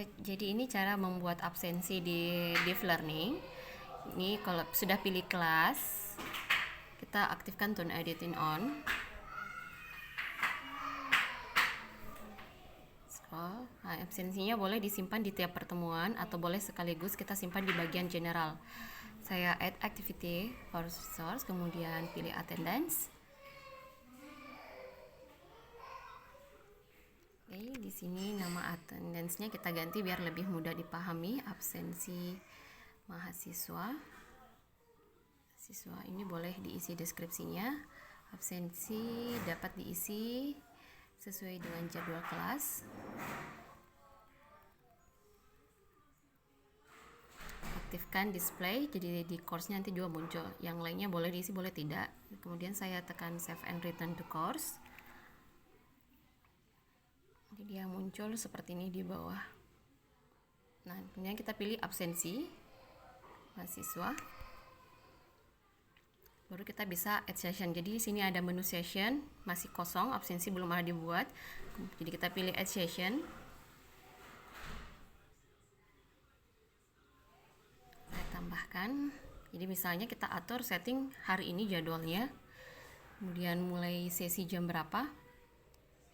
Oke, jadi ini cara membuat absensi di Deep Learning. Ini kalau sudah pilih kelas, kita aktifkan turn editing on. Scroll. Nah, absensinya boleh disimpan di tiap pertemuan atau boleh sekaligus kita simpan di bagian general. Saya add activity for source, kemudian pilih attendance. Oke, di sini nama attendance-nya kita ganti biar lebih mudah dipahami. Absensi mahasiswa. Siswa ini boleh diisi deskripsinya. Absensi dapat diisi sesuai dengan jadwal kelas. Aktifkan display, jadi di course-nya nanti juga muncul. Yang lainnya boleh diisi, boleh tidak. Kemudian saya tekan save and return to course. Jadi dia muncul seperti ini di bawah. Nah, kemudian kita pilih absensi mahasiswa. Baru kita bisa add session. Jadi sini ada menu session, masih kosong, absensi belum ada dibuat. Jadi kita pilih add session. Saya tambahkan. Jadi misalnya kita atur setting hari ini jadwalnya. Kemudian mulai sesi jam berapa?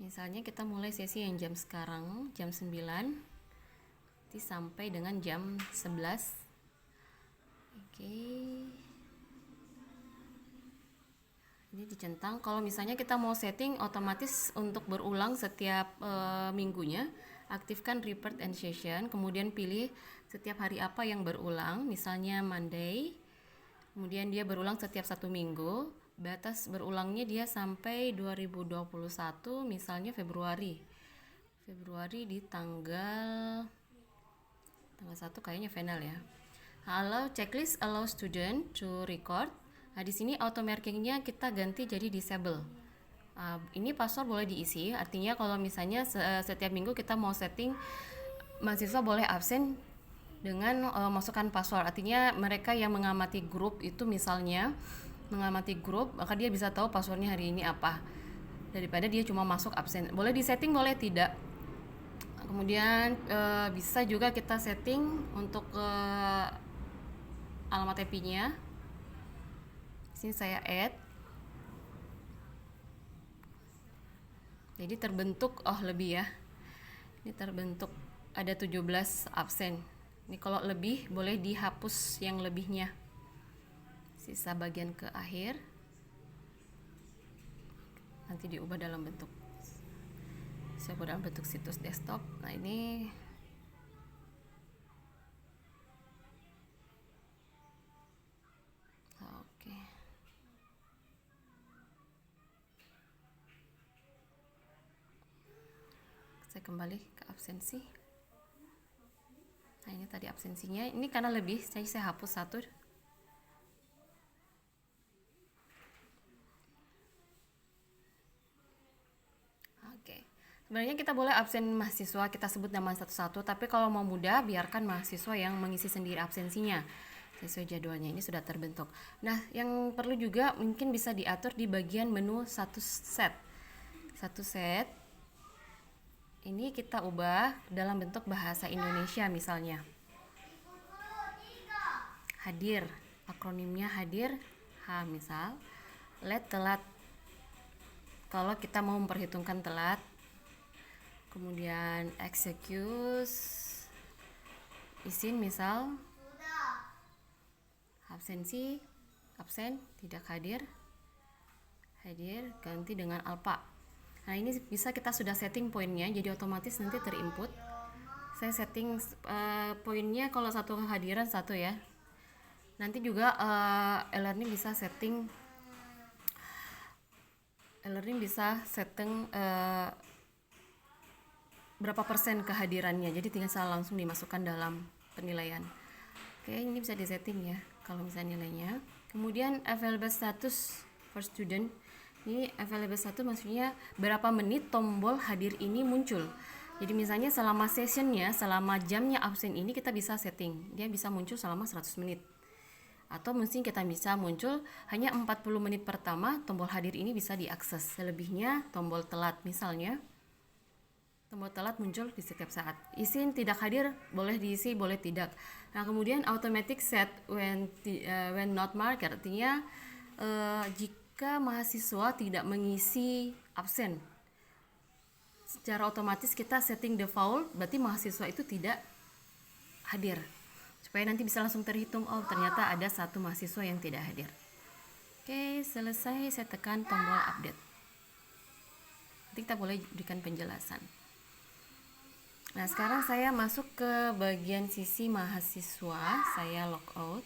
Misalnya kita mulai sesi yang jam sekarang, jam 9 nanti sampai dengan jam 11. Oke. Ini dicentang. Kalau misalnya kita mau setting otomatis untuk berulang setiap minggunya, aktifkan report and session, kemudian pilih setiap hari apa yang berulang, misalnya Monday, kemudian dia berulang setiap 1 minggu. Batas berulangnya dia sampai 2021, misalnya Februari di tanggal 1 kayaknya final ya. Allow checklist allow student to record. Nah, di sini auto markingnya kita ganti jadi disable. Ini password boleh diisi, artinya kalau misalnya setiap minggu kita mau setting mahasiswa boleh absen dengan masukkan password. Artinya mereka yang mengamati grup itu misalnya mengamati grup, maka dia bisa tahu passwordnya hari ini apa, daripada dia cuma masuk absen. Boleh disetting, boleh tidak. Kemudian bisa juga kita setting untuk alamat IP-nya. Sini saya add. Jadi terbentuk lebih ya. Ini terbentuk ada 17 absen. Ini kalau lebih boleh dihapus yang lebihnya. Sisa bagian ke akhir nanti diubah dalam bentuk situs desktop. Nah, ini oke. Saya kembali ke absensi. Nah, ini tadi absensinya. Ini karena lebih, saya hapus satu. Oke. Sebenarnya kita boleh absen mahasiswa, kita sebut nama satu-satu, tapi kalau mau mudah, biarkan mahasiswa yang mengisi sendiri absensinya sesuai jadwalnya. Ini sudah terbentuk. Nah, yang perlu juga mungkin bisa diatur di bagian menu satu set. Ini kita ubah dalam bentuk bahasa Indonesia misalnya. Hadir, akronimnya hadir, misal. Let telat, kalau kita mau memperhitungkan telat. Kemudian excuse, izin misal. Absensi, absen, tidak hadir, ganti dengan alpha. Nah, ini bisa kita sudah setting poinnya, jadi otomatis nanti terinput. Saya setting poinnya kalau satu kehadiran satu ya. Nanti juga e-learning bisa setting berapa persen kehadirannya, jadi tinggal langsung dimasukkan dalam penilaian. Oke, ini bisa disetting ya kalau misalnya nilainya. Kemudian available status for student, ini available status maksudnya berapa menit tombol hadir ini muncul. Jadi misalnya selama sessionnya, selama jamnya absen ini kita bisa setting, dia bisa muncul selama 100 menit. Atau mungkin kita bisa muncul hanya 40 menit pertama tombol hadir ini bisa diakses, selebihnya tombol telat misalnya. Tombol telat muncul di setiap saat. Izin tidak hadir boleh diisi, boleh tidak. Nah, kemudian automatic set when not marked, artinya jika mahasiswa tidak mengisi absen, secara otomatis kita setting default, berarti mahasiswa itu tidak hadir. Supaya nanti bisa langsung terhitung, oh ternyata ada satu mahasiswa yang tidak hadir. Oke, selesai, saya tekan tombol update. Nanti kita boleh berikan penjelasan. Nah, sekarang saya masuk ke bagian sisi mahasiswa, saya log out.